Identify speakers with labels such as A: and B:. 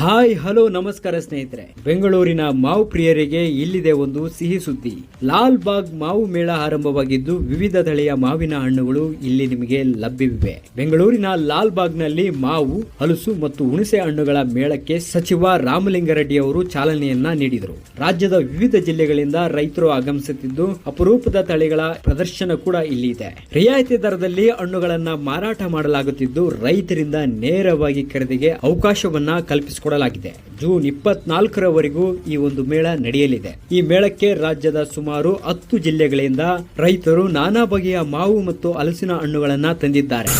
A: Hi hello ನಮಸ್ಕಾರ ಸ್ನೇಹಿತರೆ. ಬೆಂಗಳೂರಿನ ಮಾವು ಪ್ರಿಯರಿಗೆ ಇಲ್ಲಿದೆ ಒಂದು ಸಿಹಿ ಸುದ್ದಿ. ಲಾಲ್ ಬಾಗ್ ಮಾವು ಮೇಳ ಆರಂಭವಾಗಿದ್ದು ವಿವಿಧ ತಳಿಯ ಮಾವಿನ ಹಣ್ಣುಗಳು ಇಲ್ಲಿ ನಿಮಗೆ ಲಭ್ಯವಿವೆ. ಬೆಂಗಳೂರಿನ ಲಾಲ್ ಬಾಗ್ನಲ್ಲಿ ಮಾವು, ಹಲಸು ಮತ್ತು ಹುಣಸೆ ಹಣ್ಣುಗಳ ಮೇಳಕ್ಕೆ ಸಚಿವ ರಾಮಲಿಂಗಾರೆಡ್ಡಿ ಅವರು ಚಾಲನೆಯನ್ನ ನೀಡಿದರು. ರಾಜ್ಯದ ವಿವಿಧ ಜಿಲ್ಲೆಗಳಿಂದ ರೈತರು ಆಗಮಿಸುತ್ತಿದ್ದು ಅಪರೂಪದ ತಳಿಗಳ ಪ್ರದರ್ಶನ ಕೂಡ ಇಲ್ಲಿ ಇದೆ. ರಿಯಾಯಿತಿ ದರದಲ್ಲಿ ಹಣ್ಣುಗಳನ್ನ ಮಾರಾಟ ಮಾಡಲಾಗುತ್ತಿದ್ದು ರೈತರಿಂದ ನೇರವಾಗಿ ಖರೀದಿಗೆ ಅವಕಾಶವನ್ನ ಕಲ್ಪಿಸಿಕೊಡಲಾಗಿದೆ. ಜೂನ್ 24ರವರೆಗೂ ಈ ಒಂದು ಮೇಳ ನಡೆಯಲಿದೆ. ಈ ಮೇಳಕ್ಕೆ ರಾಜ್ಯದ ಸುಮಾರು 10 ಜಿಲ್ಲೆಗಳಿಂದ ರೈತರು ನಾನಾ ಬಗೆಯ ಮಾವು ಮತ್ತು ಹಲಸಿನ ಹಣ್ಣುಗಳನ್ನ ತಂದಿದ್ದಾರೆ.